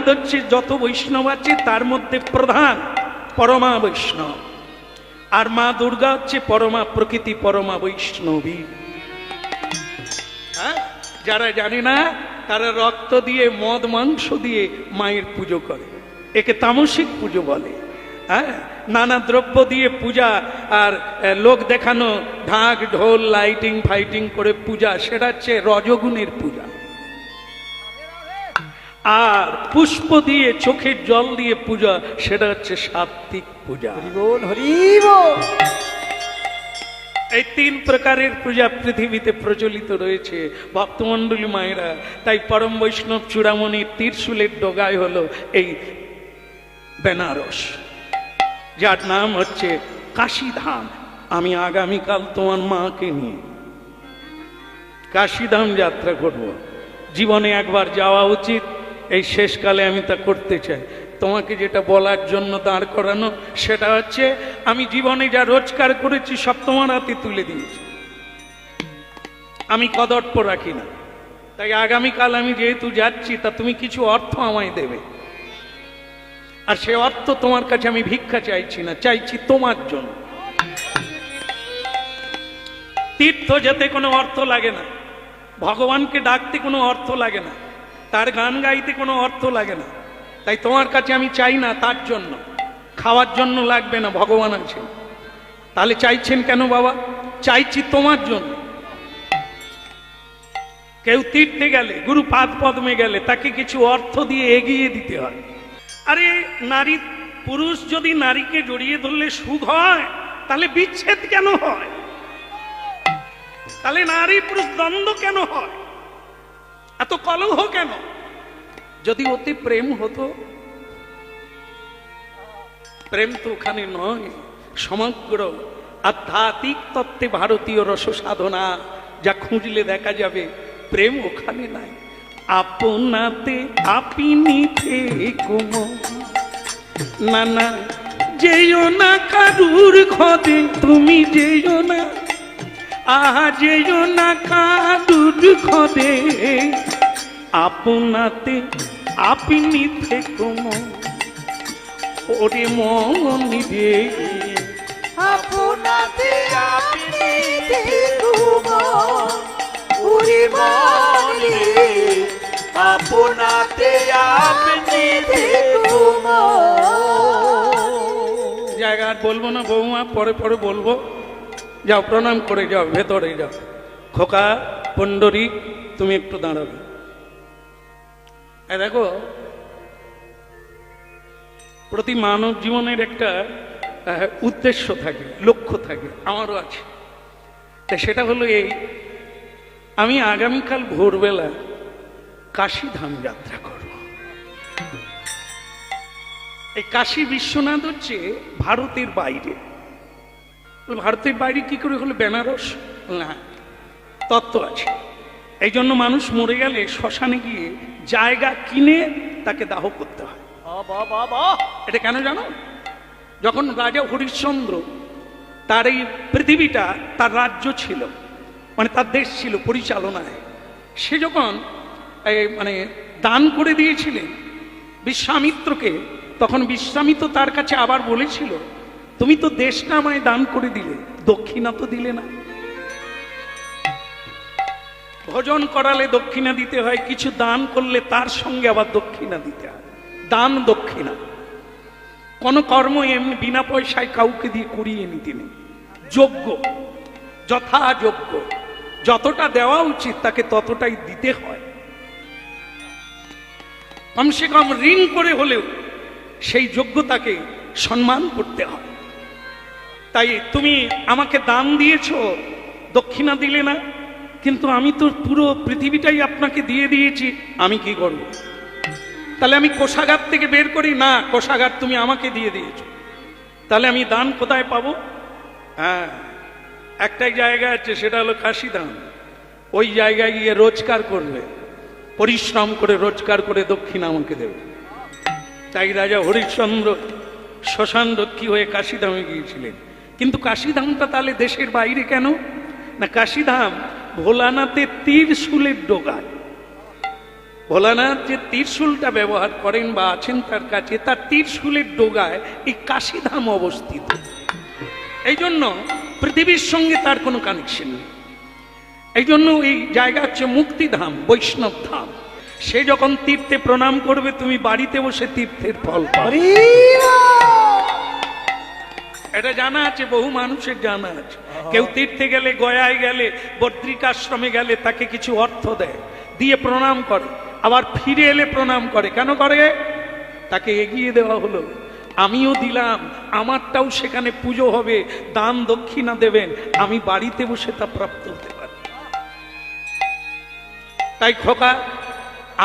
বৈদ্যনাথ হচ্ছে যত বৈষ্ণব আছে তার মধ্যে প্রধান পরমা বৈষ্ণব, আর মা দুর্গা হচ্ছে পরমা প্রকৃতি, পরমা বৈষ্ণবী। হ্যাঁ, যারা জানে না তারা রক্ত দিয়ে মদ মাংস দিয়ে মায়ের পুজো করে, একে তামসিক পুজো বলে। হ্যাঁ, নানা দ্রব্য দিয়ে পূজা আর লোক দেখানো, ঢাক ঢোল লাইটিং ফাইটিং করে পূজা, সেটা হচ্ছে রজগুণের পূজা। আর পুষ্প দিয়ে চোখের জল দিয়ে পূজা, সেটা হচ্ছে সাত্বিক পূজা। এই তিন প্রকারের পূজা পৃথিবীতে প্রচলিত রয়েছে ভক্তমণ্ডলী মায়েরা। তাই পরম বৈষ্ণব চূড়ামণির ত্রিশূলের ডগায় হলো এই বেনারস, যার নাম হচ্ছে কাশীধাম। আমি আগামীকাল তোমার মাকে নিয়ে কাশীধাম যাত্রা করব। জীবনে একবার যাওয়া উচিত, এই শেষকালে আমি তা করতে চাই। তোমাকে যেটা বলার জন্য দাঁড় করানো সেটা হচ্ছে, আমি জীবনে যা রোজগার করেছি সব তোমার হাতে তুলে দিয়েছি, আমি কদর্প রাখি না। তাই আগামীকাল আমি যেহেতু যাচ্ছি, তা তুমি কিছু অর্থ আমায় দেবে। আর সে অর্থ তোমার কাছে আমি ভিক্ষা চাইছি না, চাইছি তোমার জন্য। তীর্থ যেতে কোনো অর্থ লাগে না, ভগবানকে ডাকতে কোনো অর্থ লাগে না, তার গান গাইতে কোনো অর্থ লাগে না। তাই তোমার কাছে আমি চাই না তার জন্য, খাওয়ার জন্য লাগবে না, ভগবান আছেন। তাহলে চাইছেন কেন বাবা? চাইছি তোমার জন্য। কেউ তীর্থে গেলে, গুরু পাদ পদ্মে গেলে, তাকে কিছু অর্থ দিয়ে এগিয়ে দিতে হয়। আরে নারী পুরুষ যদি নারীকে জড়িয়ে ধরলে সুখ হয়, তাহলে বিচ্ছেদ কেন হয়? তাহলে নারী পুরুষ দ্বন্দ্ব কেন হয়? এত কলহ কেন? যদি অতি প্রেম হতো। প্রেম তো ওখানে নয়, সমগ্র আধ্যাত্মিক তত্ত্বে ভারতীয় রস সাধনা যা খুঁজলে দেখা যাবে, প্রেম ওখানে নাই। আপনাতে আপনি থেকুম, না না যেও না কারুর খোঁজে, তুমি যেও না, আহা যেও না কারুর খোঁজে, আপনাতে আপনি থেকুম, ওরে মন রে, আপনাতে আপনি থেকুম, ওরে মন রে, আপনাতে আপনি থেকুম। জায়গা আর বলবো না বৌমা, পরে পরে বলবো। যাও, প্রণাম করে যাও, ভেতরে যাও। খোকা পণ্ডরিক, তুমি একটু দাঁড়াবে। দেখো, প্রতি মানব জীবনের একটা উদ্দেশ্য থাকে, লক্ষ্য থাকে, আমারও আছে। তা সেটা হলো এই, আমি আগামীকাল ভোরবেলা কাশীধাম যাত্রা করব। এই কাশী বিশ্বনাথ হচ্ছে ভারতের বাইরে। ভারতের বাইরে কি করে হলো বেনারস? না, তত্ত্ব আছে। এই জন্য মানুষ মরে গেলে শ্মশানে গিয়ে জায়গা কিনে তাকে দাহ করতে হয়। এটা কেন জানো? যখন রাজা হরিশ্চন্দ্র, তার এই পৃথিবীটা তার রাজ্য ছিল, মানে তার দেশ ছিল পরিচালনায়, সে যখন মানে দান করে দিয়েছিলেন বিশ্বামিত্রকে, তখন বিশ্বামিত্র তার কাছে আবার বলেছিল, তুমি তো দেশটা আমায় দান করে দিলে, দক্ষিণা তো দিলে না। ভোজন করালে দক্ষিণা দিতে হয়, কিছু দান করলে তার সঙ্গে আবার দক্ষিণা দিতে হয়। দান দক্ষিণা, কোন কর্ম এমনি বিনা পয়সায় কাউকে দিয়ে করিয়ে নিতে নেই। যোগ্য, যথাযোগ্য, যতটা দেওয়া উচিত তাকে ততটাই দিতে হয়। কমসে কম ঋণ করে হলেও সেই যোগ্যতাকে সম্মান করতে হয়। তাই তুমি আমাকে দান দিয়েছো, দক্ষিণা দিলে না, কিন্তু আমি তো পুরো পৃথিবীটাই আপনাকে দিয়ে দিয়েছি, আমি কি করব? তাহলে আমি কোষাগার থেকে বের করি না, কোষাগার তুমি আমাকে দিয়ে দিয়েছো, তাহলে আমি দান কোথায় পাবো? হ্যাঁ, একটাই জায়গা আছে, সেটা হলো কাশীধাম। ওই জায়গায় গিয়ে রোজগার করবে, পরিশ্রম করে রোজগার করে দক্ষিণা আমাকে দেবে। তাই রাজা হরিশ্চন্দ্র শ্মশান রক্ষী হয়ে কাশীধামে গিয়েছিলেন। কিন্তু কাশীধামটা তাহলে দেশের বাইরে কেন? না, কাশীধাম ভোলানাথের ত্রিশূলের ডগায়। ভোলানাথ যে ত্রিশূলটা ব্যবহার করেন বা আছেন তার কাছে, তার ত্রিশূলের ডোগায় এই কাশীধাম অবস্থিত। এই জন্য পৃথিবীর সঙ্গে তার কোনো কানেকশন নেই। এই জন্য এই জায়গা হচ্ছে মুক্তিধাম, বৈষ্ণব ধাম। সে যখন তীর্থে প্রণাম করবে, তুমি বাড়িতে বসে তীর্থের ফল পাবে। এটা জানা আছে, বহু মানুষের জানা আছে। কেউ তীর্থে গেলে, গয়ায় গেলে, বদ্রিকাশ্রমে গেলে তাকে কিছু অর্থ দেয়, দিয়ে প্রণাম করে, আবার ফিরে এলে প্রণাম করে। কেন করে? তাকে এগিয়ে দেওয়া হলো, আমিও দিলাম, আমারটাও সেখানে পুজো হবে, দান দক্ষিণা দেবেন, আমি বাড়িতে বসে তা প্রাপ্ত হতে পারি। তাই খোকা,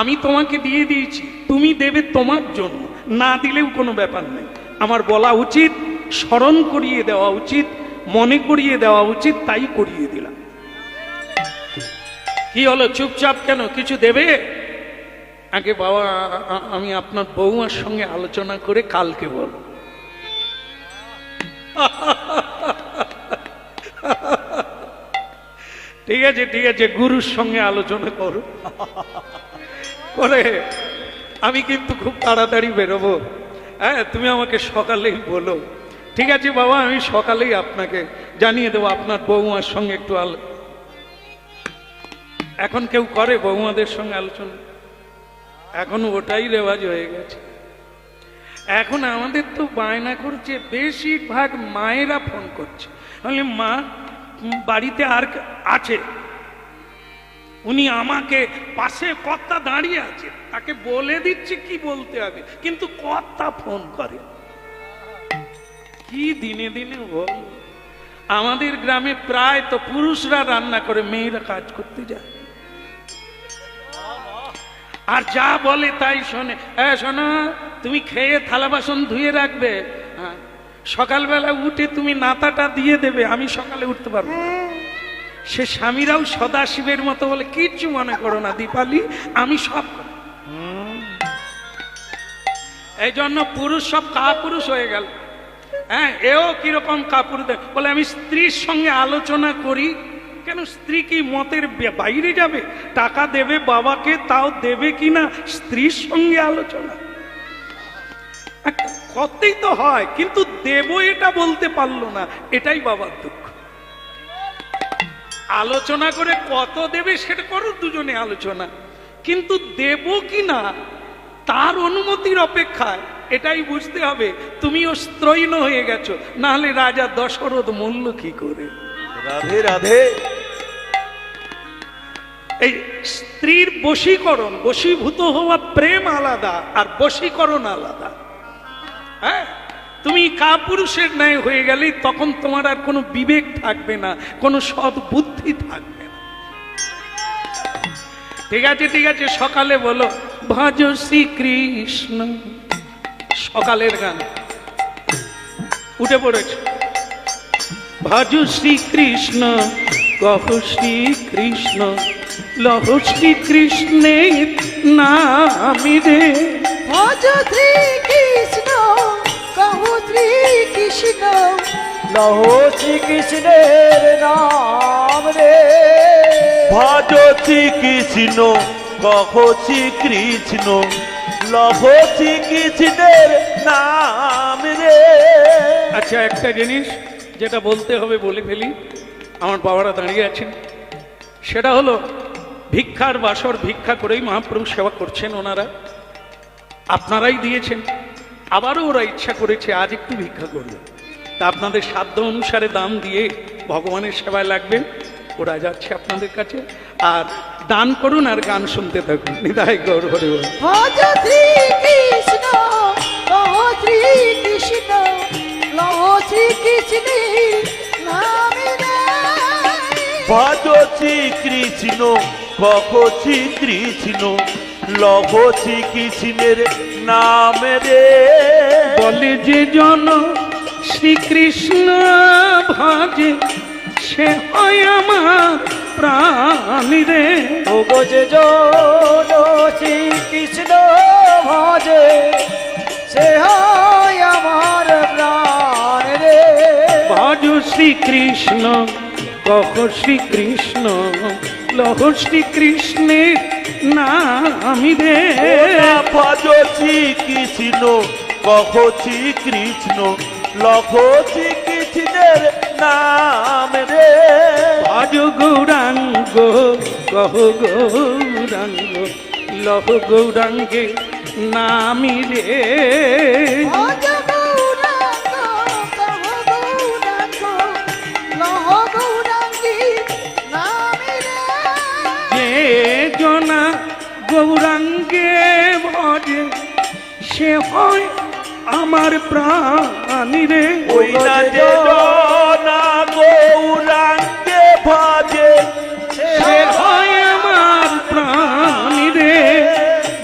আমি তোমাকে দিয়ে দিয়েছি, তুমি দেবে তোমার জন্য, না দিলেও কোনো ব্যাপার নেই। আমার বলা উচিত, স্মরণ করিয়ে দেওয়া উচিত, মনে করিয়ে দেওয়া উচিত, তাই করিয়ে দিলাম। কি হলো, চুপচাপ কেন? কিছু দেবে? আগে বাবা, আমি আপনার বৌমার সঙ্গে আলোচনা করে কালকে বল। ঠিক আছে, ঠিক আছে, গুরুর সঙ্গে আলোচনা করো। করে আমি কিন্তু খুব তাড়াতাড়ি বেরোবো। হ্যাঁ, তুমি আমাকে সকালেই বলো। ঠিক আছে বাবা, আমি সকালেই আপনাকে জানিয়ে দেবো। আপনার বৌমার সঙ্গে একটু এখন কেউ করে বৌমাদের সঙ্গে আলোচনা? এখন ওটাই রেওয়াজ হয়ে গেছে। এখন আমাদের তো বায়না করছে, বেশিরভাগ মায়েরা ফোন করছে, বলে মা বাড়িতে আর আছে, উনি আমাকে পাশে কর্তা দাঁড়িয়ে আছে, তাকে বলে দিচ্ছে কি বলতে হবে, কিন্তু কর্তা ফোন করে। কি দিনে দিনে বল, আমাদের গ্রামে প্রায় তো পুরুষরা রান্না করে, মেয়েরা কাজ করতে যায়, আর যা বলে তাই শোনে। শোনো, তুমি খেয়ে থালা বাসন ধুয়ে রাখবে, সকালবেলা উঠে তুমি নাতাটা দিয়ে দেবে, আমি সকালে উঠতে পারবো। সে স্বামীরাও সদাশিবের মতো বলে, কিচ্ছু মনে করো না দীপালি, আমি সব। এই জন্য পুরুষ সব কাপুরুষ হয়ে গেল। হ্যাঁ, এও কিরকম কাপুরুষ বলে, আমি স্ত্রীর সঙ্গে আলোচনা করি। কেন, স্ত্রী কি মতের বাইরে যাবে? টাকা দেবে বাবাকে, তাও দেবে কিনা স্ত্রীর সঙ্গে আলোচনা। কতই তো হয়, কিন্তু দেব এটা বলতে পারলো না, এটাই বাবার দুঃখ। আলোচনা করে কত দেবে সেটা করো দুজনে আলোচনা, কিন্তু দেব কিনা তার অনুমতির অপেক্ষায়, এটাই বুঝতে হবে। তুমিও স্ত্রৈণ হয়ে গেছো, না হলে রাজা দশরথ মূল্য কি করে। রাধে রাধে। এই স্ত্রীর বশীকরণ, বশীভূত হওয়া প্রেম আলাদা আর বশীকরণ আলাদা। হ্যাঁ, তুমি কাপুরুষের ন্যায় হয়ে গেলেই তখন তোমার আর কোনো বিবেক থাকবে না, কোনো সৎ বুদ্ধি থাকবে না। ঠিক আছে, ঠিক আছে, সকালে বলো ভজ শ্রীকৃষ্ণ, সকালের গান উঠে পড়েছে। ভজ শ্রীকৃষ্ণ, কহ শ্রীকৃষ্ণ, লহ শ্রীকৃষ্ণের নামিরে। ভজ শ্রীকৃষ্ণ, কহ শ্রীকৃষ্ণ, লহ শ্রীকৃষ্ণের নাম রে। ভজ শ্রীকৃষ্ণ, কহ শ্রীকৃষ্ণ, লহ শ্রীকৃষ্ণের নাম রে। আচ্ছা, একটা জিনিস যেটা বলতে হবে বলে ফেলি, আমার বাবারা দাঁড়িয়ে আছেন, সেটা হলো ভিক্ষার বাসর ভিক্ষা করেই মহাপ্রভু সেবা করছেন। ওনারা আপনারাই দিয়েছেন, আবারও ওরা ইচ্ছা করেছে আজ একটু ভিক্ষা করবে, তা আপনাদের সাধ্য অনুসারে দাম দিয়ে ভগবানের সেবায় লাগবেন। ওরা যাচ্ছে আপনাদের কাছে, আর দান করুন আর গান শুনতে থাকুন। নিতাই গৌর হরি বল। ভজ শ্রীকৃষ্ণ, কহ শ্রীকৃষ্ণ, লহ শ্রীকৃষ্ণের নামিরে। ভজ শ্রীকৃষ্ণ, কহ শ্রীকৃষ্ণ, লহ শ্রীকৃষ্ণের নাম রে। বলে যে জন শ্রীকৃষ্ণ ভজে, সে হয় আমার প্রাণ রে। ও গো যে জন শ্রীকৃষ্ণ ভজে, সে হয় আমার প্রাণ রে। ভজ শ্রীকৃষ্ণ, কহ শ্রীকৃষ্ণ, লহ শ্রীকৃষ্ণের নামি রে। ভজ শ্রীকৃষ্ণ কহ শ্রীকৃষ্ণ লহ শ্রীকৃষ্ণের নাম রে। ভজ গৌরাঙ্গ কহ গৌরাঙ্গ লহ গৌরাঙ্গে নামি রে। ভজ গৌরাঙ্গ কহ গৌরাঙ্গ লহ গৌরাঙ্গী নামে রে। যে জনা গৌরাঙ্গে ভজে সে হয় আমার প্রাণী রে। ওই না যে জনা গৌরাঙ্গে ভজে সে হয় আমার প্রাণী রে।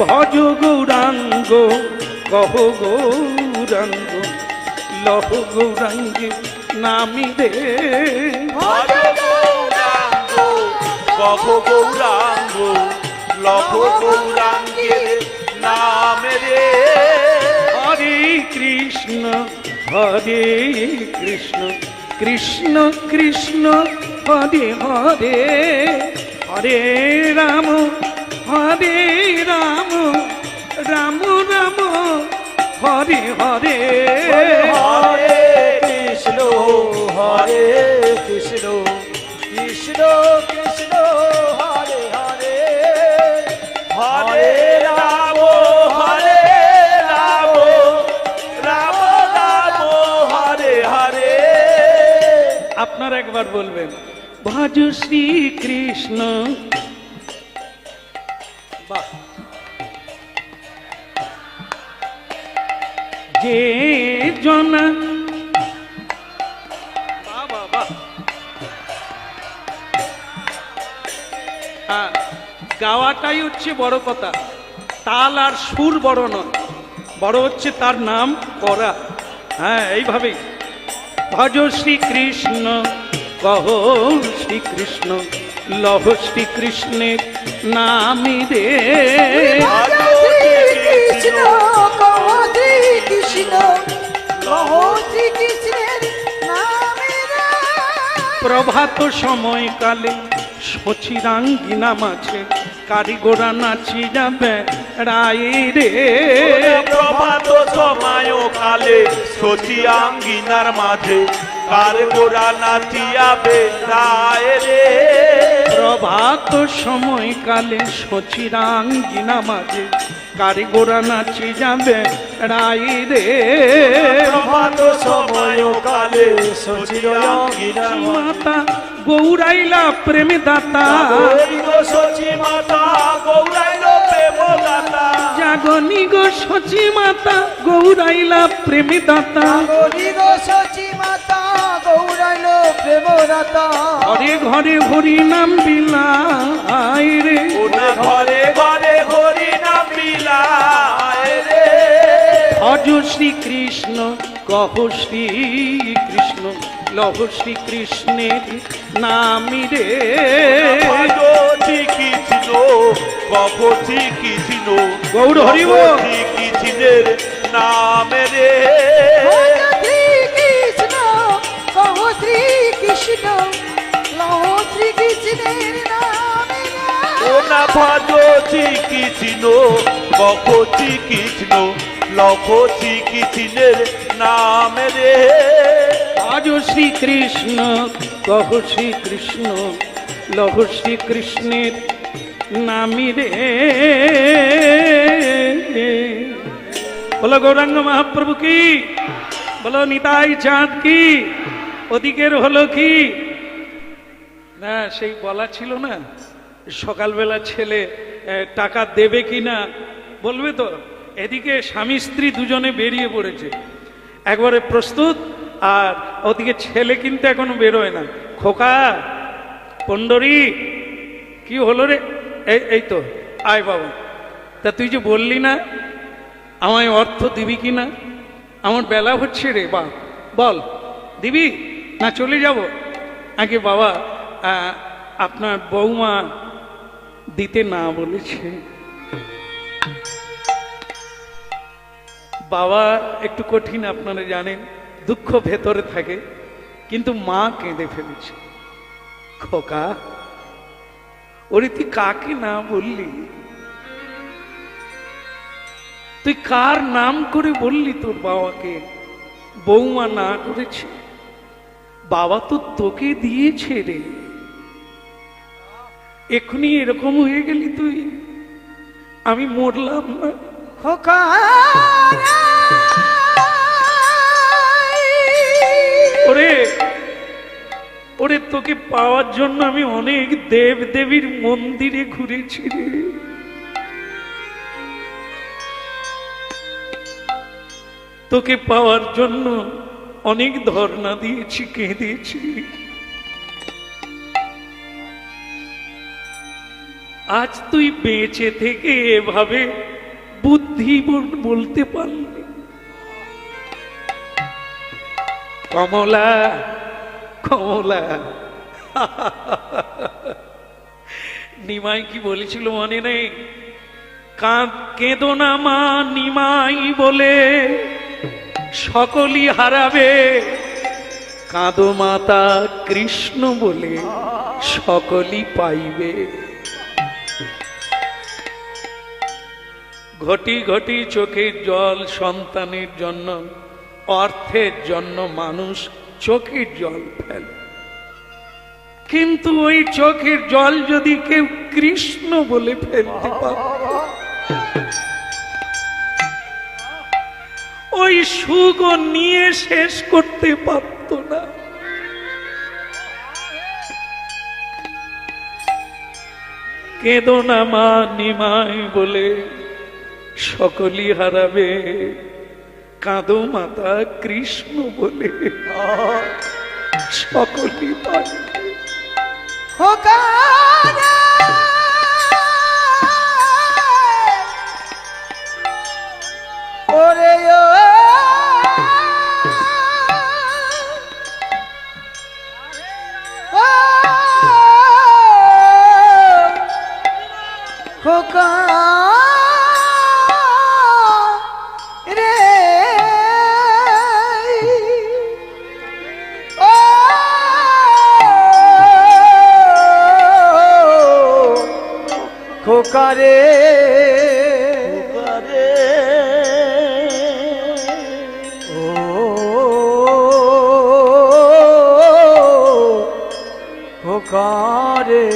ভজ গৌরাঙ্গ কহ গৌরাঙ্গ লহ গৌরাঙ্গে নামি রে। ভজ গৌরাঙ্গ কহ গৌরাঙ্গ লহ গৌরাঙ্গের নাম রে। হরে কৃষ্ণ হরে কৃষ্ণ কৃষ্ণ কৃষ্ণ হরে হরে হরে রাম হরে রাম রাম রাম হরে হরে। হরে কৃষ্ণ হরে কৃষ্ণ কৃষ্ণ কৃষ্ণ হরে হরে হরে রাম হরে রাম রাম রাম হরে হরে। আপনারা একবার বলবেন ভজ শ্রীকৃষ্ণ। বাহ। যে জনা বাহ বাহ বাহ। হ্যাঁ, গাওয়াটাই হচ্ছে বড় কথা, তাল আর সুর বড় নয়, বড় হচ্ছে তার নাম করা। হ্যাঁ, এইভাবেই ভজ শ্রীকৃষ্ণ কহ শ্রীকৃষ্ণ লহ শ্রীকৃষ্ণের নামি রে। ভজ শ্রীকৃষ্ণ কহ শ্রীকৃষ্ণ লহ শ্রীকৃষ্ণের নামে রে। প্রভাত সময়কালে সচিরাঙ্গিনা মাঝে কারিগোরা নাচি যাবে রায় রে। প্রভাত সময় কালে সচি আঙ্গিনার মাঝে কার গোরা নাচিয়াবে রায় রে। প্রভাত সময়কালে সচিরাঙ্গিনা মাঝে কারিগোরা নাচি যাবে রায় রে। প্রভাত সময় কালে সচি আঙ্গিনার মাতা গৌরাইলা প্রেমে দাতা সচি মাতা গৌরাইল প্রেম দাতা। জাগনি গো সচি মাতা গৌরাইলা প্রেমে দাতা। গৌরী গো সচি মাতা গৌরাইল প্রেম দাতা। ঘরে ঘরে হরি নাম বিলায় রে। ওনা ঘরে ঘরে হরি নাম বিলায় রে। ভজ শ্রীকৃষ্ণ কহ শ্রীকৃষ্ণ লহ শ্রীকৃষ্ণের নামি রে। ভজ শ্রীকৃষ্ণ কহ শ্রীকৃষ্ণ গৌর হরি বল। শ্রীকৃষ্ণের নাম রে। ভজ শ্রীকৃষ্ণ কহ শ্রীকৃষ্ণ লহ শ্রীকৃষ্ণের নামে রে। ওনা ভজ শ্রীকৃষ্ণ কহ শ্রীকৃষ্ণ লহ শ্রীকৃষ্ণের নাম রে। ভজ শ্রীকৃষ্ণ কহ শ্রীকৃষ্ণ লহ শ্রীকৃষ্ণের নামি রে। বলো গৌরাঙ্গ মহাপ্রভু কি, বলো নিতাই চাঁদ কি। ওদিকের হলো কি না, সেই বলা ছিল না সকালবেলা ছেলে টাকা দেবে কি না বলবে তো। এদিকে স্বামী স্ত্রী দুজনে বেরিয়ে পড়েছে, একবারে প্রস্তুত, আর ওদিকে ছেলে কিন্তু এখনো বেরোয় না। খোকা পন্ডরী কি হলো রে? এই তো আয় বাবা। তা তুই যে বললি না আমায় অর্থ দিবি কি না, আমার বেলা হচ্ছে রে বা, বল দিবি না চলে যাব? আগে বাবা আপনার বৌমা দিতে না বলেছে। বাবা একটু কঠিন, আপনারা জানেন, দুঃখ ভেতরে থাকে, কিন্তু মা কেঁদে ফেলেছে। খোকা ওরে তুই কাকে না বললি? তুই কার নাম করে বললি তোর বাবাকে? বৌমা না করেছে, বাবা তো তোকে দিয়েছে রে। এখনই এরকম হয়ে গেলি তুই, আমি মরলাম না। খোকা ওরে ওরে তোকে পাওয়ার জন্য আমি অনেক দেব দেবীর মন্দিরে ঘুরেছি রে। তোকে পাওয়ার জন্য অনেক ধর্ণা দিয়েছি, কেঁদেছি। আজ তুই বেঁচে থেকে এভাবে বুদ্ধি বলতে পারলি। কমলা, কমলা, নিমাই কি বলেছিল মনে নেই? কেঁদো না মা নিমাই বলে সকলই হারাবে, কাঁদো মাতা কৃষ্ণ বলে সকলই পাইবে। ঘটি ঘটি চোখের জল সন্তানের জন্য, অর্থের জন্য মানুষ চোখের জল ফেলে, কিন্তু ওই চোখের জল যদি কেউ কৃষ্ণ বলে ফেলতে পারে, ওই সুগো নিয়ে শেষ করতে পারত না। কেঁদো না মা নিমাই বলে সকলই হারাবে, কাঁদো মাতা কৃষ্ণ বলে সকলই পাইবে। খোকা ওরে ও খোকা রে ও খোকা রে ও খোকা রে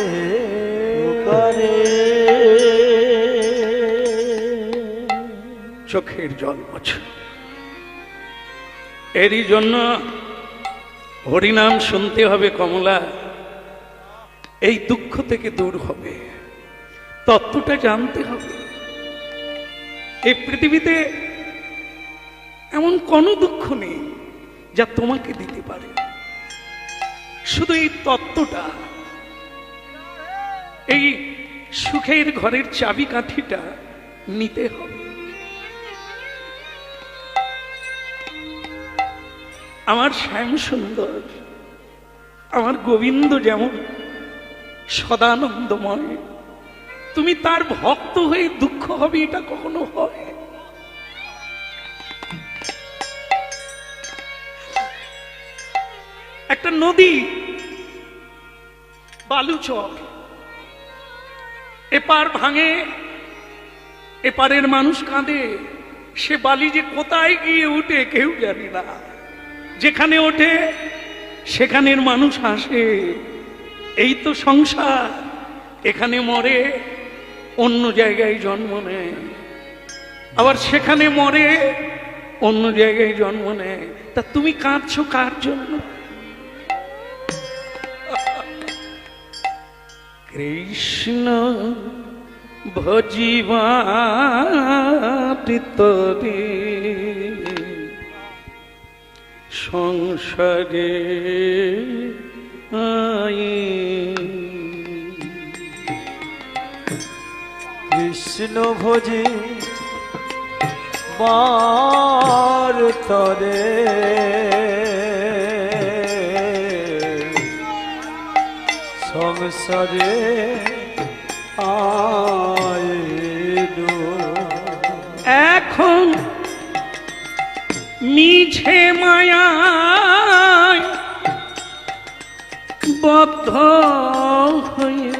চোখের জল মোছো। এরই জন্য হরিনাম শুনতে হবে কমলা, এই দুঃখ থেকে দূর হবে, তত্ত্বটা জানতে হবে। এই পৃথিবীতে এমন কোনো দুঃখ নেই যা তোমাকে দিতে পারে, শুধু এই তত্ত্বটা, এই সুখের ঘরের চাবিকাঠিটা নিতে হবে। আমার শ্যাম সুন্দর, আমার গোবিন্দ যেমন সদানন্দময়, তুমি তার ভক্ত হয়ে দুঃখ হবে এটা কখনো হয়? একটা নদী, বালুচর, এপার ভাঙে, এপারের মানুষ কাঁদে, সে বালি যে কোথায় গিয়ে উঠে কেউ জানি না। যেখানে ওঠে সেখানের মানুষ হাসে, এই তো সংসার। এখানে মরে, অন্য জায়গায় জন্ম নেয়, আবার সেখানে মরে, অন্য জায়গায় জন্ম নেয়। তা তুমি কাঁদছো কার জন্য? কৃষ্ণ ভজিবারে সংসারে আই, কৃষ্ণ ভোজি বার তরে সংসারে আইলো। এখন মিছে মায়ায় বদ্ধ হয়ে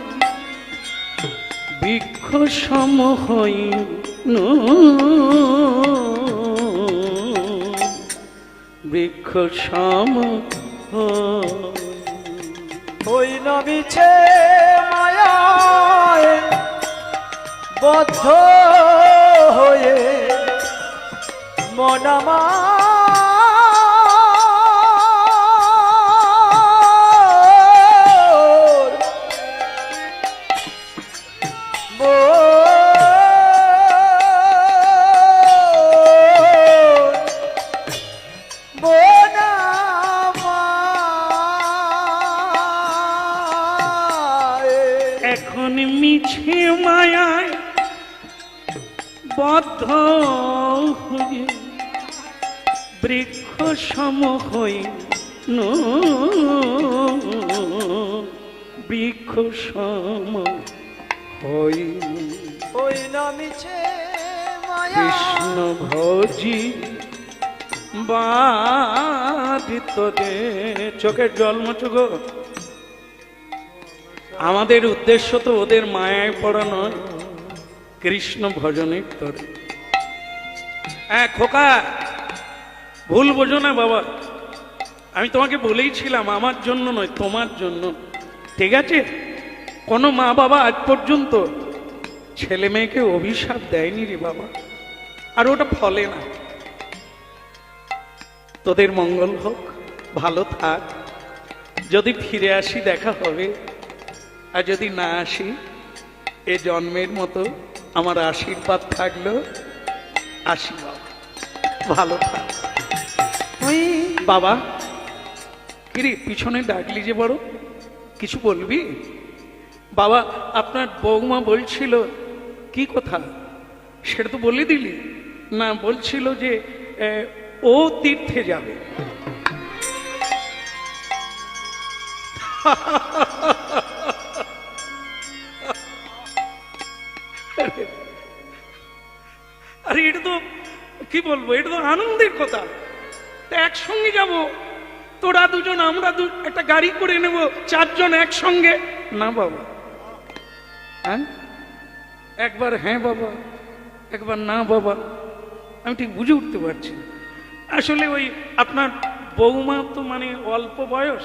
সম হইন বৃক্ষ সম ওই নবিছে মায়ায় বদ্ধ হয়ে মন এখন মিছে মায়ায় বদ্ধ হয়ে বৃক্ষ সম হইন বৃক্ষ সম হইন ওই নমিছে মায়া কৃষ্ণ ভোজি বাদিত রে চোখের জল মোছো গো। আমাদের উদ্দেশ্য তো ওদের মায়ায় পড়া নয়, কৃষ্ণ ভজনের তরে। হ্যাঁ খোকা, ভুল বোঝো না বাবা, আমি তোমাকে বলেইছিলাম আমার জন্য নয় তোমার জন্য, ঠিক আছে? কোনো মা বাবা আজ পর্যন্ত ছেলে মেয়েকে অভিশাপ দেয়নি রে বাবা, আর ওটা ফলে না। তোদের মঙ্গল হোক, ভালো থাক, যদি ফিরে আসি দেখা হবে, আর যদি না আসি এ জন্মের মতো আমার আশীর্বাদ থাকলো। আসি বাবা, ভালো থাক। ওই বাবা কিরে পিছনে ডাকলি যে বড়, কিছু বলবি? বাবা আপনার বৌমা বলছিল কি কথা, সেটা তো বলে দিলি না? বলছিল যে ও তীর্থে যাবে। আরে এটা তো কি বলবো, এটা তো আনন্দের কথা। তা একসঙ্গে যাব, তোরা দুজন আমরা একটা গাড়ি করে নেব, চারজন একসঙ্গে। না বাবা, হ্যাঁ একবার হ্যাঁ বাবা, একবার না বাবা, আমি ঠিক বুঝে উঠতে পারছি না। আসলে ওই আপনার বৌমা তো মানে অল্প বয়স,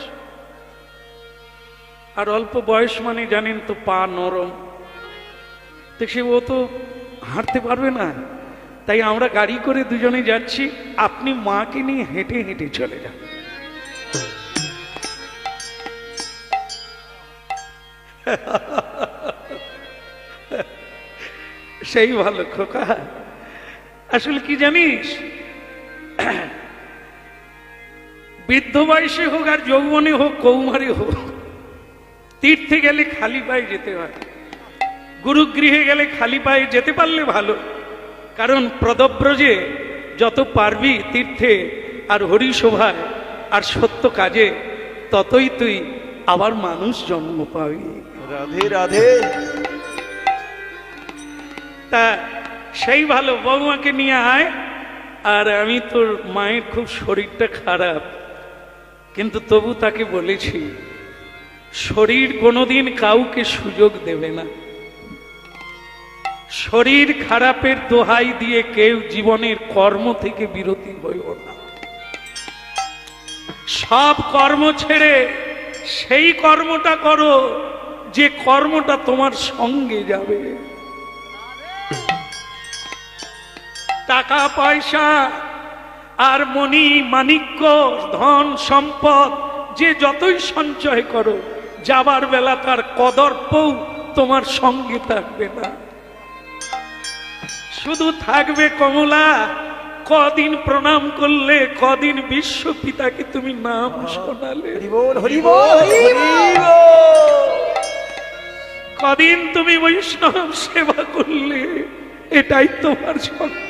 আর অল্প বয়স মানে জানেন তো পা নরম, তো সে ও তো হাঁটতে পারবে না। তাই আমরা গাড়ি করে দুজনে যাচ্ছি, আপনি মাকে নিয়ে হেঁটে হেঁটে চলে যান। সেই ভালো খোকা। আসলে কি জানিস, বৃদ্ধ বয়সে হোক আর যৌবনে হোক কৌমারে হোক, তীর্থে গেলে খালি পায়ে যেতে হয়। গুরুগৃহে গেলে খালি পায়ে যেতে পারলে ভালো, কারণ প্রদব্রজে যত পারবি তীর্থে আর হরিসভায় আর সত্য কাজে, ততই তুই আবার মানুষ জন্ম পাবি। রাধে রাধে। তা সেই ভালো, বৌমাকে নিয়ে আয়। আর আমি তোর মায়ের খুব শরীরটা খারাপ, কিন্তু তবু তাকে বলেছি শরীর কোনোদিন কাউকে সুযোগ দেবে না। শরীর খারাপের দোহাই দিয়ে কেউ জীবনের কর্ম থেকে বিরতি হইও না। সব কর্ম ছেড়ে সেই কর্মটা করো যে কর্মটা তোমার সঙ্গে যাবে। টাকা পয়সা আর মণি মাণিক্য ধন সম্পদ যে যতই সঞ্চয় করো, যাবার বেলা তার কদর্পও তোমার সঙ্গে থাকবে না। শুধু থাকবে কমলা, কদিন প্রণাম করলে, কদিন বিশ্ব পিতাকে তুমি নাম শোনালে, হরিবোল হরিবোল হরিবোল, কদিন তুমি বৈষ্ণব সেবা করলে, এটাই তোমার সঙ্গে।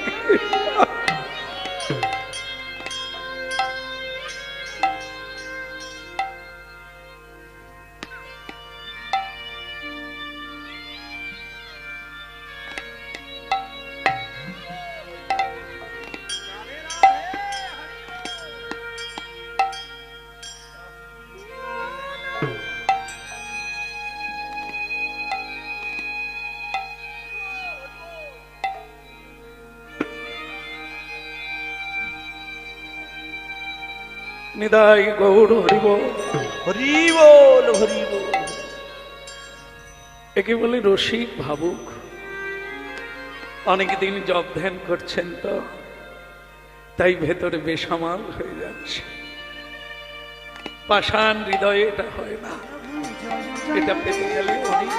নিদাই গৌর হরিব। হরি বল হরি বল। একে বলে রসিক ভাবুক। অনেকদিন জপ ধ্যান করছেন তো, তাই ভেতরে বেসামাল হয়ে যাচ্ছে। পাষাণ হৃদয়ে এটা হয় না, এটা পেতে গেলে অনেক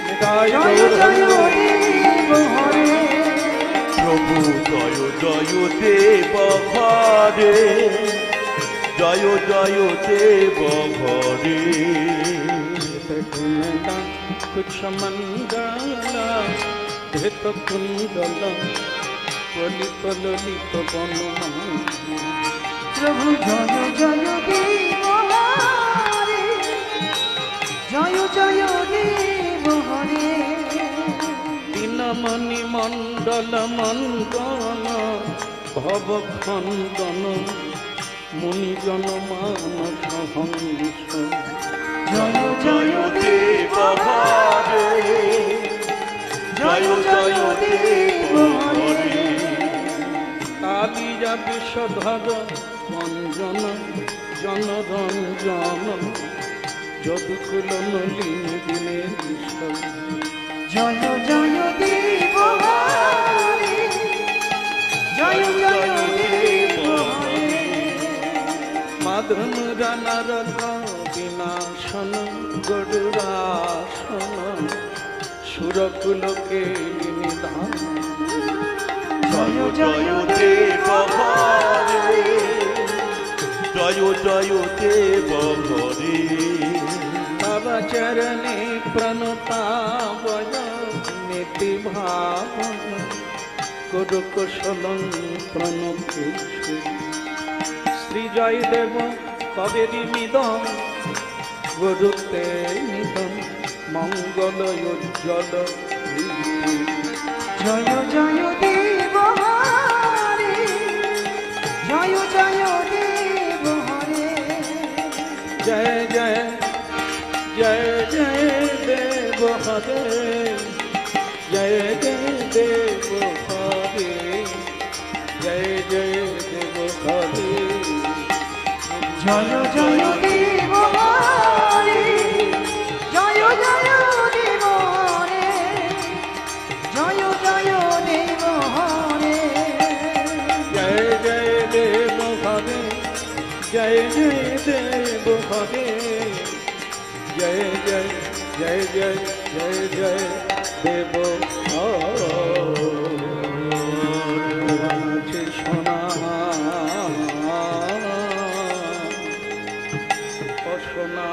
নিদাই জয় গৌর জয় হরিব। দেব হরে প্রভু জয় জয় দেব ঘরে, জয় জয় দেব ঘরে। কুশ মণ্ডল ধৃত কুণ্ডল কলিত ললিত বনমান। প্রভু জয় জয় দেব হরে জয় জয় দেব হরে দীনমণি মণ্ডল মঙ্গল ভব খণ্ডন মুনিজন মানস হংস। জয় জয় দেব ঘরে, জয় জয় দেব ঘরে। কালিয়া বিষধর মঞ্জন জনরঞ্জন যদুকুল নলিন দিনের বিষয়। জয় জয় দেব হরে জয় জয় দেব হরে মাধন রানার বিনাশন গরুরাসন সুরকুলকে নিদান। জয় জয় দেব ঘরে, জয় জয় দেব ঘরে। তব চরণে প্রণতাবয় নীতি ভাবন করু কুশলং প্রণতেষু। শ্রী জয় দেব কবেরি মিদম গুরুতে নিদম মঙ্গল উজ্জ্বল। জয় জয় দেব হরে জয় জয় দেব হরে জয় জয় জয় জয় দেব হরে, জয় জয় দেব হরে, জয় জয় দেব হরে। জয় জয় দেব হরে জয় জয় দেব হরে জয় জয় দেব হরে জয় জয় দেব হরে, জয় জয় দেব হরে, জয় জয় জয় জয় জয় জয় দেব হরে। সোনা অসোনা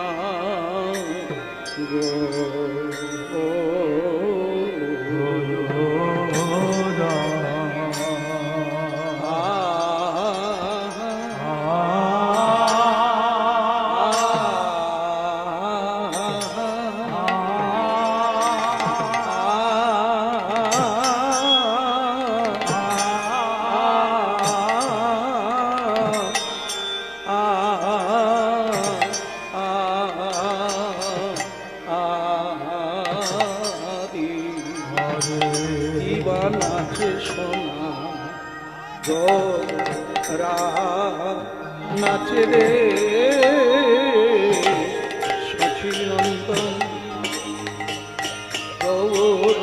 গো নাচে রে সচিনন্দন গৌর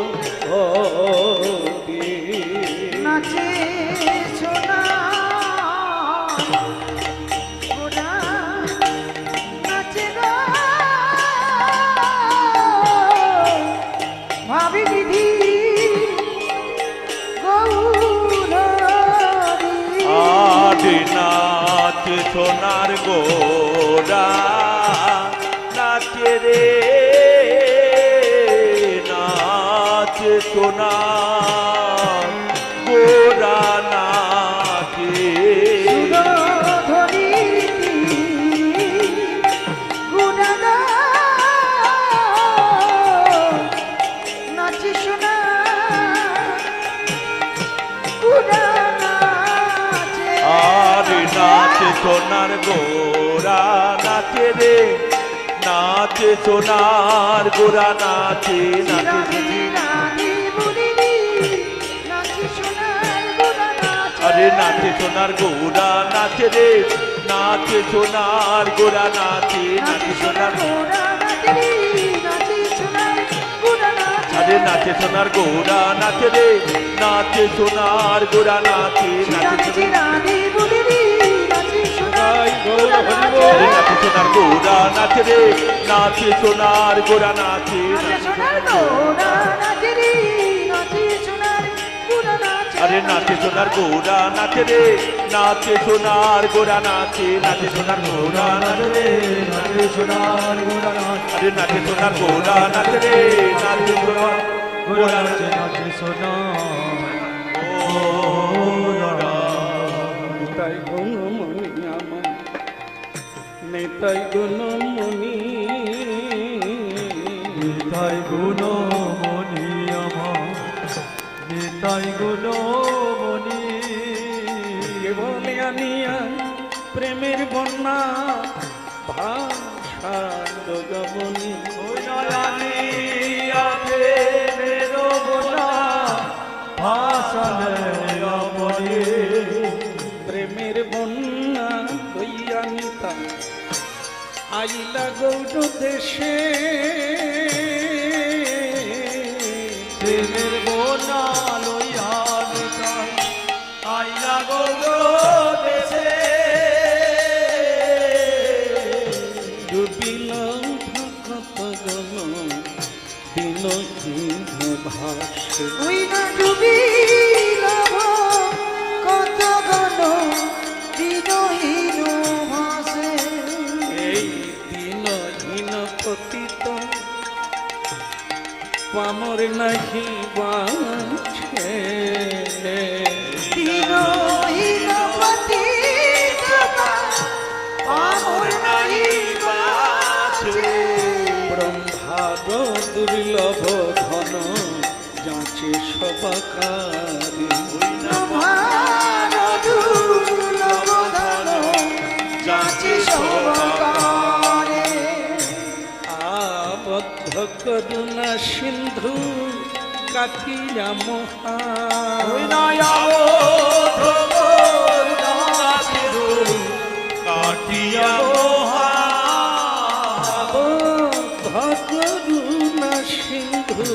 হরি। নাচে সোনা গোরা নাচে গো ভাবি বিধি গৌরী আডে নাচ সোনার গোরা নাচে রে, নাচ সোনার গোরা নাচে। সুরধরি গুণাগা নাচে সোনা গুণা নাচে আরে নাচ সোনার গোরা নাচে রে, নাচে সোনার গোরা নাচে নাচে। রাধে রাধে বলিলি নাচে সোনার গুণা নাচে। আর আরে নাচে সোনার গৌরা নাচে রে, নাচে সোনার গোরা নাচে, নাচে সোনার আরে নাচে সোনার গৌরা নাচে রে, নাচে সোনার গোরা নাচে, নাচে সোনার আরে নাচে সোনার গৌরা নাচে রে, নাচে সোনার গোরা নাচে, আরে নাচে সোনার গৌরা নাচে রে, নাচে সোনার গোরা নাচে, নাচে সোনার গৌরা নাচে রে, নাচে সোনার গোরা নাচে, আরে নাচে সোনার গৌরা নাচে রে, নাচে সোনার গোরা নাচে, নাচে সোনার নেতাই গুণমণি আমার, নেতাই গুণমণি, নিতাই গুণমণি আমার, নিতাই গুণমণি। কেবল আনিয়া প্রেমের বন্যা ভাষা জগবনি, ওই নয়ানিয়া প্রেমের বোনা ভাষালে রমণী। প্রেমের বন্যা লইয়া নিতা আইলা গৌর দেশে, প্রেমের বোনা লইয়া নিতাই আইলা গৌর দেশে। ডুবিল ভকত গণ দিনহীন ভাসে, ওই না ডুবিল কত গণ দিনহীন ভাসে। এই দিনহীন পতিত পামর নাহি বাছে, দিনহীন পতিত পামর নাহি বাঁচে। ব্রহ্মার দুর্লভ ধন যাচে সবাকারে, ব্রহ্মার দুর্লভ ধন যাচে সবাকারে। আবদ্ধ করুণা সিন্ধু কাটিয়া মহা, ওই নয়া কাটিয়া মোহা, করুণা সিন্ধু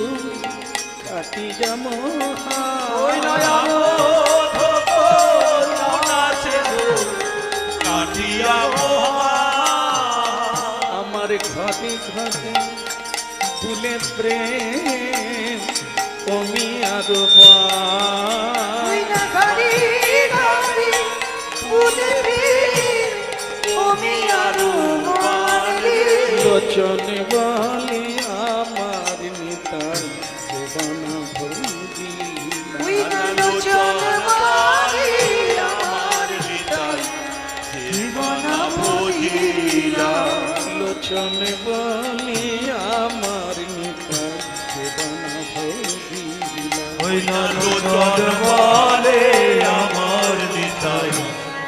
কাটিয়া মহা, ওই নয়া কাটিয়া মোহা, আমার ঘরে ঘরে ফুলে প্রেম কমি আরো ওই না ঘরে ঘরে ফুলে প্রেম ওমি আরো মালি। লোচন বলে আমার নিতাই দেবানা ভৌজি, ওই না লোচন মালি আমার নিতাই জীবন ভজিলা। লোচন বলে আমার নিতাই দেবানা ভৌজি, ওই লোচন বলে আমার নিতাই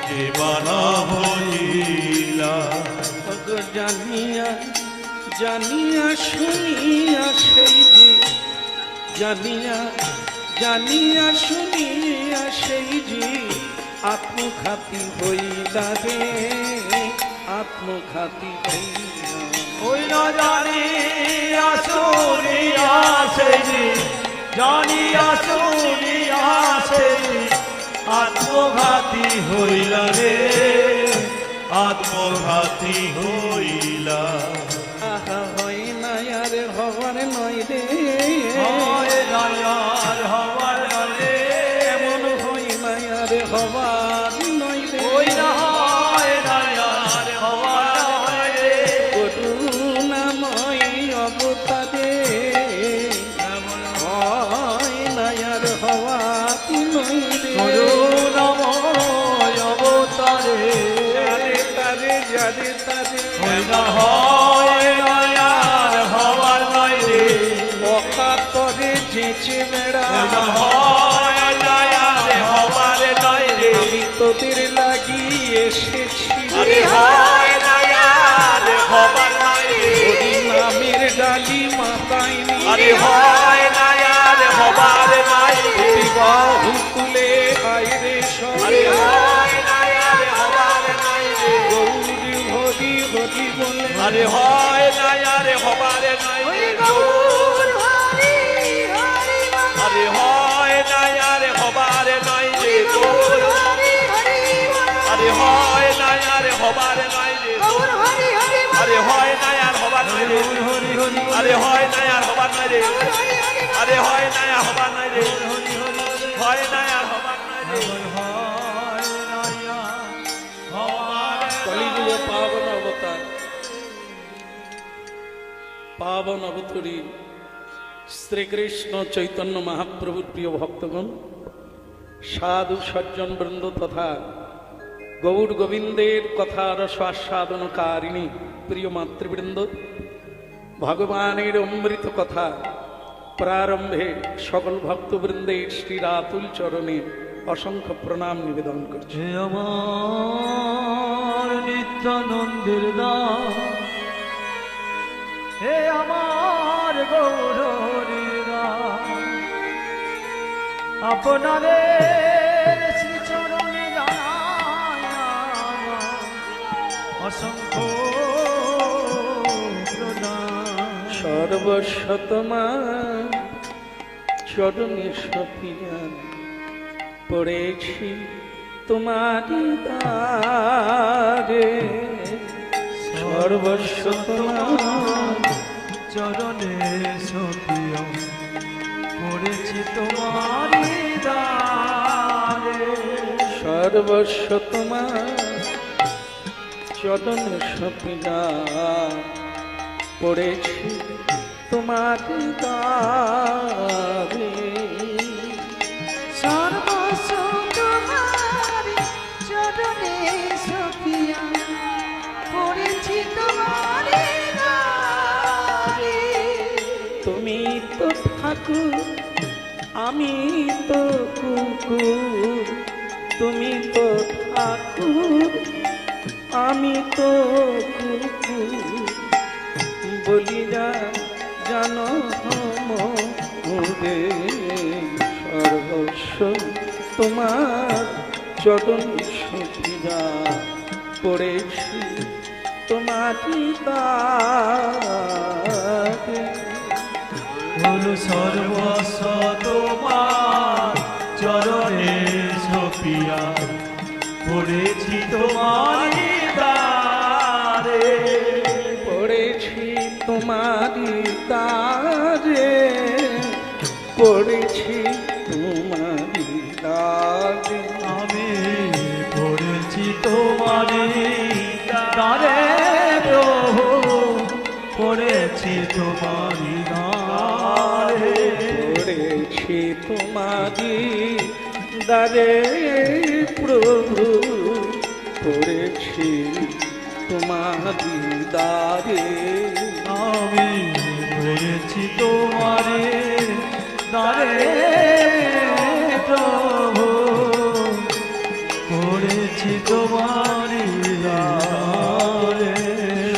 দেবানা ভজিলা, জানিয়া জানিয়া শুনিয়া সেই যে, জানিয়া জানিয়া শুনিয়া সেই যে আত্মঘাতী হইলা রে, আত্মঘাতী হইলা। ওই না জানিয়া শুনিয়া সেই, জানিয়া শুনিয়া সেই আত্মঘাতী হইলা রে, আত্মঘাতী হইলা, আহা হয় না আর হবার নয় রে, হয় দয়ার হওয়ার রে। এমন হয় না আর হবার নয় রে, ওই না হয় দয়ার হওয়ার রে। করুণাময় অবতারে হয় না আর হওয়াতি নয় রে, করুণাময় অবতারে যারে তারে যারে তারে ওই না হয় দয়ার হওয়ার নয় রে। অকাতরে চেঁচে বেড়া, ওই না হয় দয়ার হওয়ার নয় রে। আমি তোদের লাগি এসেছি আরে হয় দয়ার হওয়ার নয় রে। নামের ডালি মাথায় আরে নিয়ে হয় দয়ার হওয়ার নয় রে। বাহু তুলে যায় রে সব আরে হয় নাই আরে হবার নাই রে গৌরী হরি হরি বলে আরে হয় নাই আরে হবার নাই ওই রে গৌর হরি হরি বল আরে হয় নাই আরে হবার নাই রে গৌর হরি হরি বল আরে হয় নাই আরে হবার নাই রে গৌর হরি হরি বল আরে হয় নাই আর হবার নাই রে হরি হরি আরে হয় নাই আর হবার নাই রে গৌর হরি হরি বল আরে হয় নাই আর হবার নাই রে হরি হরি হয় নাই আর হবার নাই রে হয় নাইয়া হবার কলিযুগ পাবন অবতার পাবন অবতরী শ্রীকৃষ্ণ চৈতন্য মহাপ্রভুর প্রিয় ভক্তগণ, সাধু সজ্জন বৃন্দ তথা গৌর গোবিন্দের কথা রসাস্বাদনকারিণী প্রিয় মাতৃবৃন্দ, ভগবানের অমৃত কথা প্রারম্ভে সকল ভক্তবৃন্দের শ্রীরাতুল চরণে অসংখ্য প্রণাম নিবেদন করছি। হে আমার নিত্যানন্দের দাস, হে আমার গৌরীর দাস, আপনাদের শ্রীচরণে জানাই আমার অসংখ্য প্রণাম। সর্বশতমা চরণে সপিয়া পড়েছি তোমারি দ্বারে, সর্বশতমা চরণে সপিয়া পড়েছি তোমারি দ্বারে। সর্বশতমা চরণে সপিয়া পড়েছি তোমারি দ্বারে, সর্বসুতমারি চরণে সপিয়া পড়েছি তোমারি দ্বারে। তুমি তো ঠাকুর আমি তো কুকুর, তুমি তো ঠাকুর আমি তো কুকুর, বলি যা জানো মোরে, সর্বস্ব তোমার চরণ সপিয়া পড়েছি তোমারি দ্বারে। হলো সর্বস্ব তোমার চরণে সপিয়া পড়েছি তোমারি দ্বারে। পড়েছি তোমারি দ্বারে, পড়েছি তোমারি দ্বারে, আমি পড়েছি তোমারি দ্বারে প্রভু, পড়েছি তোমারি দ্বারে। পড়েছি তোমারি দ্বারে প্রভু, পড়েছি তোমারি দ্বারে, আমি পড়েছি তোমারি দ্বারে প্রভু, পড়েছি তোমারি দ্বারে।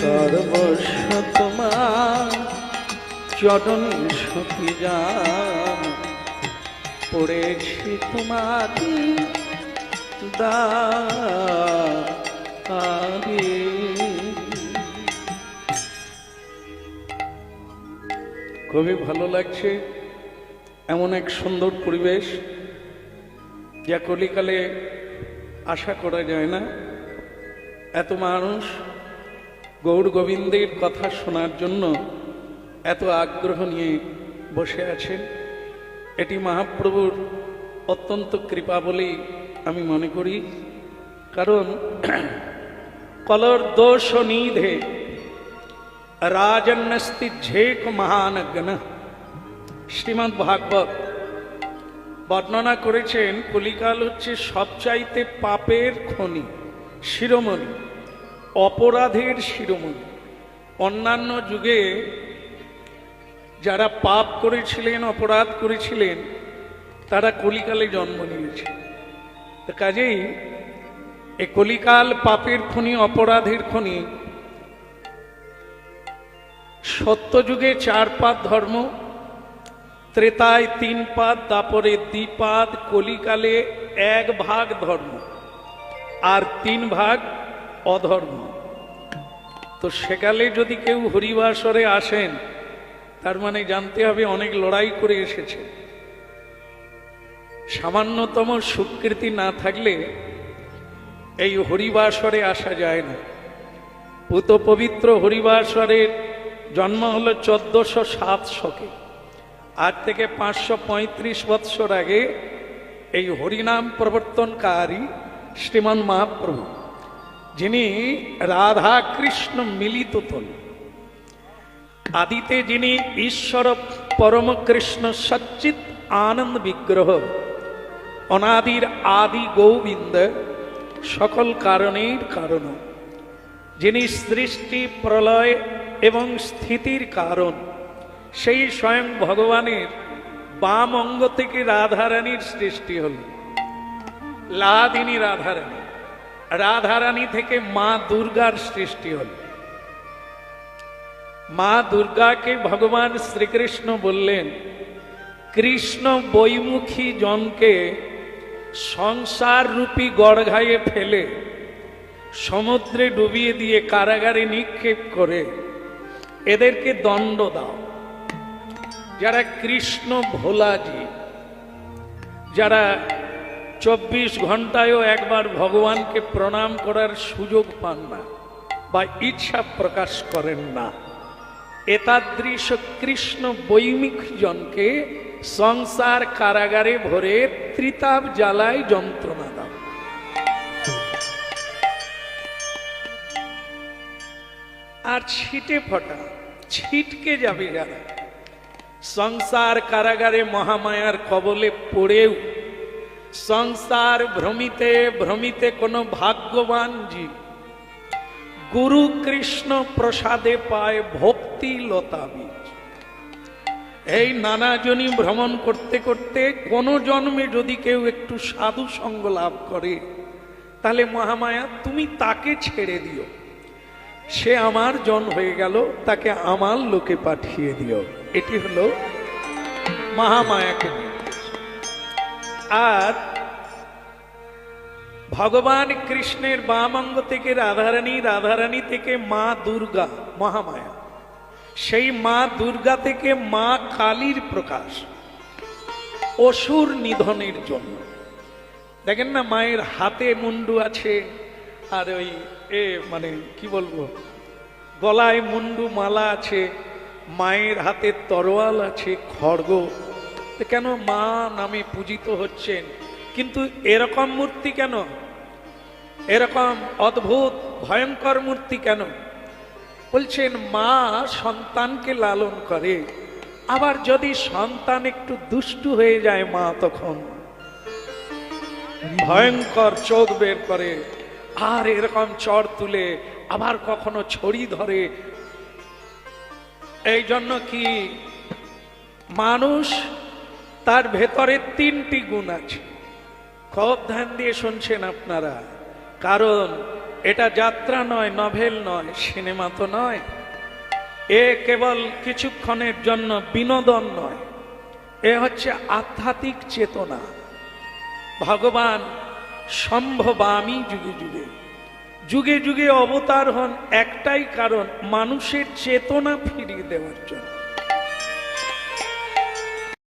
সর্বস্ব তোমার চরণে সপিয়া পড়েছি তোমারি দ্বারে। খুবই ভালো লাগছে, এমন এক সুন্দর পরিবেশ যা কলিকালে আশা করা যায় না। এত মানুষ গৌর গোবিন্দের কথা শোনার জন্য এত আগ্রহ নিয়ে বসে আছেন, এটি মহাপ্রভুর অত্যন্ত কৃপা বলেই আমি মনে করি। কারণ কলর দোষ নিধে রাজন্নস্তি ঝেক মহানগ্ন, শ্রীমদ্ ভাগবত বর্ণনা করেছেন কলিকাল হচ্ছে সবচাইতে পাপের খনি, শিরোমণি, অপরাধের শিরোমণি। অন্যান্য যুগে যারা পাপ করেছিলেন, অপরাধ করেছিলেন, তারা কলিকালে জন্ম নিয়েছে। তো কাজেই এই কলিকাল পাপের খনি, অপরাধের খনি। সত্যযুগে 4 পাদ ধর্ম, ত্রেতায় 3 পাদ, তারপরে দ্বিপাদ, কলিকালে এক ভাগ ধর্ম আর 3 ভাগ অধর্ম। তো সেকালে যদি কেউ হরিবাসরে আসেন, তার মানে জানতে হবে অনেক লড়াই করে এসেছে। সামান্যতম সুকৃতি না থাকলে এই হরিবাসরে আসা যায় না। পুত পবিত্র হরিবাসরের জন্ম হলো 1407 শকে। আজ থেকে 535 বৎসর আগে এই হরিনাম প্রবর্তনকারী শ্রীমান মহাপ্রভু, যিনি রাধা কৃষ্ণ মিলিত তল, আদিতে যিনি ঈশ্বর পরম কৃষ্ণ সচ্চিত আনন্দ বিগ্রহ, অনাদির আদি গোবিন্দ, সকল কারণের কারণ, যিনি সৃষ্টি প্রলয় এবং স্থিতির কারণ, সেই স্বয়ং ভগবানের বাম অঙ্গ থেকে রাধারানীর সৃষ্টি হল। লাদিনী রাধারানী, রাধারানী থেকে মা দুর্গার সৃষ্টি হল। মা দুর্গাকে ভগবান শ্রীকৃষ্ণ বললেন, কৃষ্ণ বৈমুখী জনকে সংসার রূপী গড়ঘায়ে ফেলে সমুদ্রে ডুবিয়ে দিয়ে কারাগারে নিক্ষেপ করে এদেরকে দণ্ড দাও। যারা কৃষ্ণ ভোলাজি, যারা 24 ঘন্টায়ও একবার ভগবানকে প্রণাম করার সুযোগ পান না বা ইচ্ছা প্রকাশ করেন না, এতাদৃশ কৃষ্ণ বৈমিক জনকে সংসার কারাগারে ভরে ত্রিতাপ জ্বালায় যন্ত্রণা দাও। আর ছিটে ফটা ছিটকে যাবে যারা সংসার কারাগারে মহামায়ার কবলে পড়েও সংসার ভ্রমিতে ভ্রমিতে কোনো ভাগ্যবান জীব গুরু কৃষ্ণ প্রসাদে পায় ভক্তি লতা বীজ। এই নানাজনই ভ্রমণ করতে করতে কোন জন্মে যদি কেউ একটু সাধু সঙ্গ লাভ করে, তাহলে মহামায়া তুমি তাকে ছেড়ে দিও, সে আমার জন হয়ে গেল, তাকে আমার লোকে পাঠিয়ে দিও। এটি হলো মহামায়াকে নির্দেশ। আর ভগবান কৃষ্ণের বাম অঙ্গ থেকে রাধারানী, রাধারানী থেকে মা দুর্গা মহামায়া, সেই মা দুর্গা থেকে মা কালীর প্রকাশ অসুর নিধনের জন্য। দেখেন না, মায়ের হাতে মুন্ডু আছে, আর ওই মানে কি বলবো, গলায় মুন্ডু মালা আছে, মায়ের হাতে তরোয়াল আছে, খড়গ। কেন মা নামে পূজিত হচ্ছেন, কিন্তু এরকম মূর্তি কেন, এরকম অদ্ভুত ভয়ঙ্কর মূর্তি কেন? বলছেন মা সন্তানকে লালন করে, আবার যদি সন্তান একটু দুষ্টু হয়ে যায়, মা তখন ভয়ঙ্কর চোখ বের করে, আর এরকম চড় তুলে, আবার কখনো ছড়ি ধরে। এই জন্য কি মানুষ তার ভেতরে 3টি গুণ আছে। খুব ধ্যান দিয়ে শুনছেন আপনারা, কারণ এটা যাত্রা নয়, নভেল নয়, সিনেমা তো নয়, এ কেবল কিছুক্ষণের জন্য বিনোদন নয়, এ হচ্ছে আধ্যাত্মিক চেতনা। ভগবান সম্ভবামী যুগে যুগে যুগে যুগে অবতার হন একটাই কারণ, মানুষের চেতনা ফিরিয়ে দেওয়ার জন্য।